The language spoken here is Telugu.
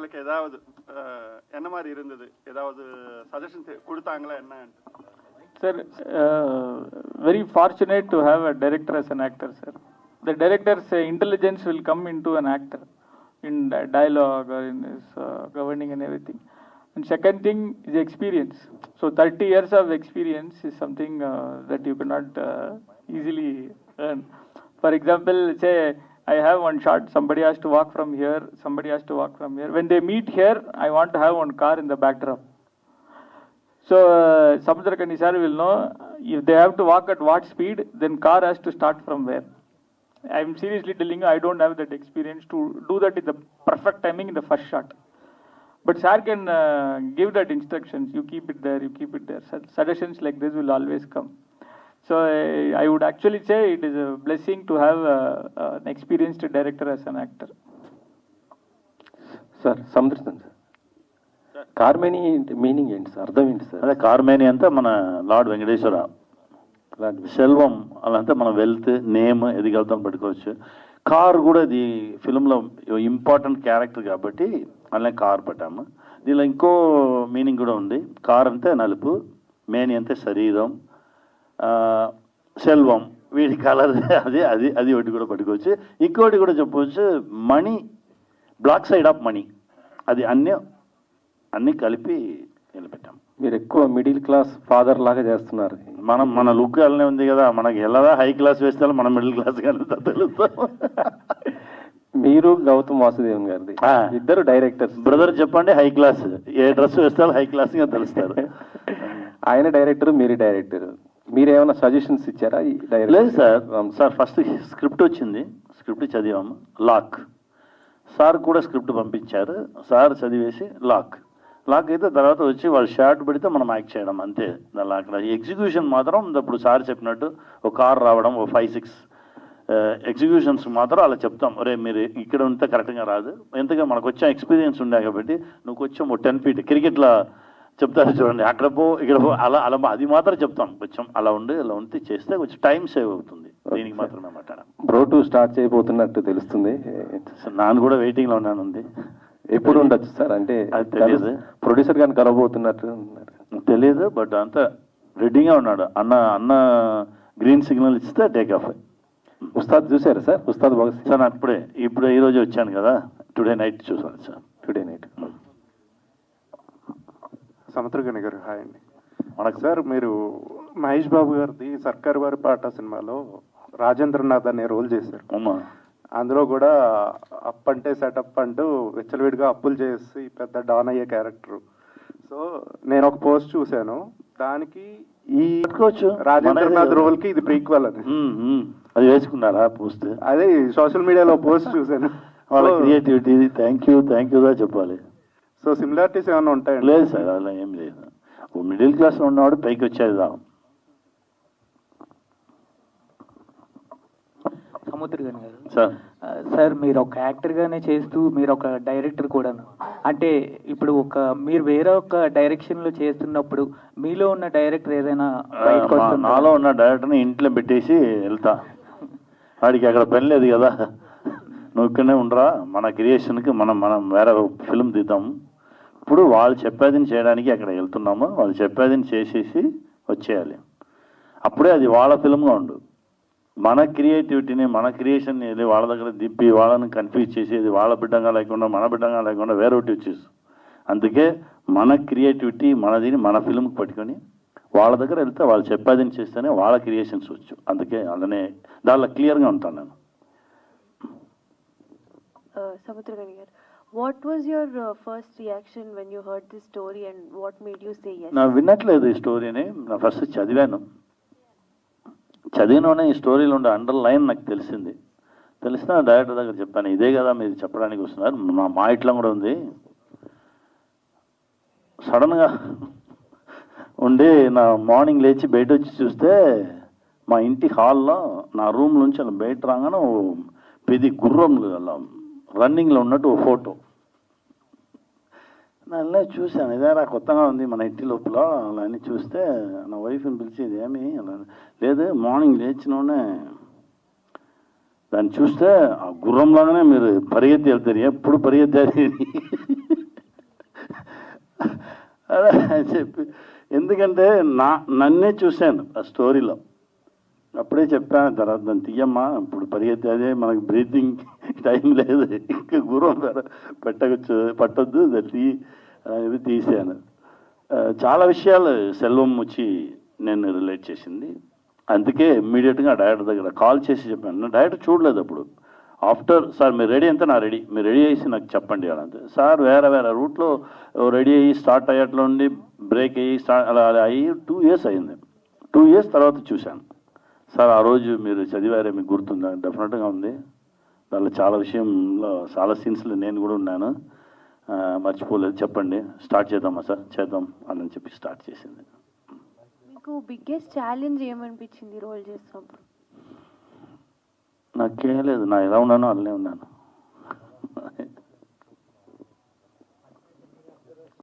உங்களுக்கு ஏதாவது என்ன மாதிரி இருந்தது, ஏதாவது சஜஷன் கொடுத்தாங்களா என்ன? Sir, very fortunate to have a director as an actor, sir. The director's intelligence will come into an actor in dialogue or in his governing and everything. And second thing is experience. So 30 years of experience is something that you cannot easily earn. For example, say I have one shot, somebody has to walk from here, somebody has to walk from here. When they meet here, I want to have one car in the backdrop. So Samudrakani sir will know if they have to walk at what speed, then car has to start from where. I am seriously telling you, I don't have that experience to do that in the perfect timing in the first shot. But sir can give that instructions. You keep it there, you keep it there. Suggestions like this will always come. So I would actually say it is a blessing to have an experienced director as an actor. Sir, Samudrakani sir. కార్మేని మీనింగ్ ఏంటి సార్, అర్థం ఏంటి సార్? అదే కార్మేని అంతా మన లార్డ్ వెంకటేశ్వర, సెల్వం అలంతా మన వెల్త్ నేమ్ ఎదిగలుగుతాం పట్టుకోవచ్చు. కార్ కూడా ఇది ఫిల్మ్లో ఇంపార్టెంట్ క్యారెక్టర్ కాబట్టి అలానే కార్ పట్టాము. దీనిలో ఇంకో మీనింగ్ కూడా ఉంది. కార్ అంటే నలుపు, మేని అంటే శరీరం, సెల్వం వీడి కలర్ అది అది అది ఒకటి కూడా పట్టుకోవచ్చు. ఇంకోటి కూడా చెప్పవచ్చు, money, black side of money, అది అన్నీ కలిపి నిలబెట్టాం. మీరు ఎక్కువ మిడిల్ క్లాస్ ఫాదర్ లాగా చేస్తున్నారు. మన లుక్ అలానే ఉంది కదా, మనకి ఎలా హై క్లాస్ వేస్తే మనం మిడిల్ క్లాస్ కానీ తెలుస్తాం. మీరు గౌతమ్ వాసుదేవన్ గారిది ఇద్దరు డైరెక్టర్స్. బ్రదర్ చెప్పండి, హై క్లాస్ ఏ డ్రెస్ వేస్తే హై క్లాస్ గా తెలుస్తారు. ఆయన డైరెక్టర్, మీరు డైరెక్టర్, మీరేమైనా సజెషన్స్ ఇచ్చారా? లేదు సార్ ఫస్ట్ స్క్రిప్ట్ వచ్చింది, స్క్రిప్ట్ చదివాము, లాక్. సార్ కూడా స్క్రిప్ట్ పంపించారు, సార్ చదివేసి లాక్ అయితే తర్వాత వచ్చి వాళ్ళు షార్ట్ పెడితే మనం యాక్ట్ చేయడం అంతే. దానిలో అక్కడ ఎగ్జిక్యూషన్ మాత్రం ఇప్పుడు సార్ చెప్పినట్టు ఒక కార్ రావడం, ఓ 5-6 ఎగ్జిక్యూషన్స్ మాత్రం అలా చెప్తాం. ఒరే మీరు ఇక్కడ ఉంటే కరెక్ట్గా రాదు, ఎంతగా మనకు వచ్చే ఎక్స్పీరియన్స్ ఉండే కాబట్టి నువ్వు కొంచెం 10 feet క్రికెట్లో చెప్తారు చూడండి, అక్కడ పో ఇక్కడ పో, అలా అది మాత్రం చెప్తాం. కొంచెం అలా ఉంటే చేస్తే కొంచెం టైం సేవ్ అవుతుంది. దీనికి మాత్రమే మాట్లాడాం. బ్రో 2 స్టార్ట్ చేయబోతున్నట్టు తెలుస్తుంది. నాన్న కూడా వెయిటింగ్లో ఉన్నానుంది. ఎప్పుడు ఉండొచ్చు సార్? అంటే అది తెలియదు, ప్రొడ్యూసర్ గారిని కలవబోతున్నట్టు తెలియదు, బట్ అంతా రెడీగా ఉన్నాడు. అన్న గ్రీన్ సిగ్నల్ ఇస్తే టేక్ ఆఫ్. ఉస్తాద్ చూసారా సార్? ఉస్తాద్ భగత్ సింగ్ సార్ ఇప్పుడు ఈ రోజు వచ్చాను కదా, టుడే నైట్ చూసాను సార్. Today night. సముద్రగని గారు హాయ్ అండి. మనకు సార్ మీరు మహేష్ బాబు గారిది సర్కారు వారి పాట సినిమాలో రాజేంద్రనాథ్ అనే రోల్ చేశారు. అమ్మా, అందులో కూడా అప్ అంటే సెటప్ అంటూ విచ్చలవిడిగా అప్పులు చేసి పెద్ద డాన్ అయ్యే క్యారెక్టర్. సో నేను ఒక పోస్ట్ చూశాను, దానికి ఈ రాజేంద్రనాథ్ రోల్ కి ఇది ప్రీక్వల్ అని. అది వేసుకున్నారా పోస్ట్? అదే సోషల్ మీడియాలో పోస్ట్ చూశాను. వాళ్ళ క్రియేటివిటీ థ్యాంక్ యూగా చెప్పాలి. సో సిమిలారిటీస్ ఏమైనా ఉంటాయండి? లేదు సార్, అలా ఏం లేదు. మిడిల్ క్లాస్లో ఉన్నవాడు పైకి వచ్చేది రా. సముద్రగని గారు సార్, మీరు ఒక యాక్టర్గానే చేస్తూ మీరు ఒక డైరెక్టర్ కూడాను. అంటే ఇప్పుడు మీరు వేరే ఒక డైరెక్షన్లో చేస్తున్నప్పుడు మీలో ఉన్న డైరెక్టర్ ఏదైనా నాలో ఉన్న డైరెక్టర్ని ఇంట్లో పెట్టేసి వెళ్తా. వాడికి అక్కడ పని లేదు కదా, నువ్వు ఇక్కడనే ఉండరా, మన క్రియేషన్కి మనం వేరే ఫిల్మ్ తీద్దాము. ఇప్పుడు వాళ్ళు చెప్పేదిని చేయడానికి అక్కడ వెళ్తున్నాము, వాళ్ళు చెప్పేదిని చేసేసి వచ్చేయాలి. అప్పుడే అది వాళ్ళ ఫిల్మ్గా ఉండు. మన క్రియేటివిటీని, మన క్రియేషన్ని వెళ్ళి వాళ్ళ దగ్గర దిప్పి వాళ్ళని కన్ఫ్యూజ్ చేసేది వాళ్ళ బిడ్డంగా లేకుండా మన బిడ్డంగా లేకుండా వేరే ఒకటి వచ్చేసి. అందుకే మన క్రియేటివిటీ మనదిని మన ఫిల్మ్కి పట్టుకొని వాళ్ళ దగ్గర వెళ్తే వాళ్ళు చెప్పేదిని చేస్తేనే వాళ్ళ క్రియేషన్స్ వచ్చు. అందుకే అలానే దానిలో క్లియర్గా ఉంటాను నేను. Samudragani garu, what was your first reaction when you heard this story and what made you say yes? నా విన్నట్లేదు ఈ స్టోరీని, నా ఫస్ట్ చదివినోనే ఈ స్టోరీలో ఉండే అండర్లైన్ నాకు తెలిసిన డైరెక్టర్ దగ్గర చెప్పాను, ఇదే కదా మీరు చెప్పడానికి వస్తున్నారు, మా ఇట్లా కూడా ఉంది. సడన్గా ఉండి నా మార్నింగ్ లేచి బయట వచ్చి చూస్తే మా ఇంటి హాల్లో నా రూమ్ నుంచి అలా బయట రాగానే పెది గుర్రం అలా రన్నింగ్లో ఉన్నట్టు ఓ ఫోటో నన్నే చూశాను. ఇదేరా కొత్తగా ఉంది మన ఇంటి లోపల అలా అని చూస్తే నా వైఫ్ని పిలిచేది ఏమి అలా లేదు, మార్నింగ్ లేచినోనే దాన్ని చూస్తే ఆ గుర్రంలాగానే మీరు పరిగెత్తి వెళ్తారు, ఎప్పుడు పరిగెత్తారు అని చెప్పి, ఎందుకంటే నన్నే చూశాను ఆ స్టోరీలో, అప్పుడే చెప్పాను తర్వాత దాన్ని తీయమ్మా ఇప్పుడు పరిగెత్తి, అదే మనకు బ్రీతింగ్ టైం లేదు, ఇంకా గుర్రం పట్టొద్దు తీ అనేది తీసాను. చాలా విషయాలు సెల్వం వచ్చి నేను రిలేట్ చేసింది, అందుకే ఇమ్మీడియట్గా డైరెక్టర్ దగ్గర కాల్ చేసి చెప్పాను. డైరెక్టర్ చూడలేదు అప్పుడు. ఆఫ్టర్ సార్ మీరు రెడీ అంతా, నా రెడీ, మీరు రెడీ అయ్యి నాకు చెప్పండి అనంతే. సార్ వేరే రూట్లో రెడీ అయ్యి స్టార్ట్ అయ్యేట్లో ఉండి బ్రేక్ అయ్యి అలా అయ్యి 2 years అయింది. 2 years తర్వాత చూశాను. సార్ ఆ రోజు మీరు చదివారే, మీకు గుర్తుందా? డెఫినెట్గా ఉంది, దానిలో చాలా విషయంలో చాలా సీన్స్లో నేను కూడా ఉన్నాను, మర్చిపోలేదు, చెప్పండి స్టార్ట్ చేద్దామా సార్, చేద్దాం అని చెప్పి స్టార్ట్ చేసింది. మీకు బిగ్గెస్ట్ ఛాలెంజ్ ఏమనిపించింది రోల్ చేస్తున్నప్పుడు? నాకేం లేదు, నా ఎలా ఉన్నానో అలానే ఉన్నాను.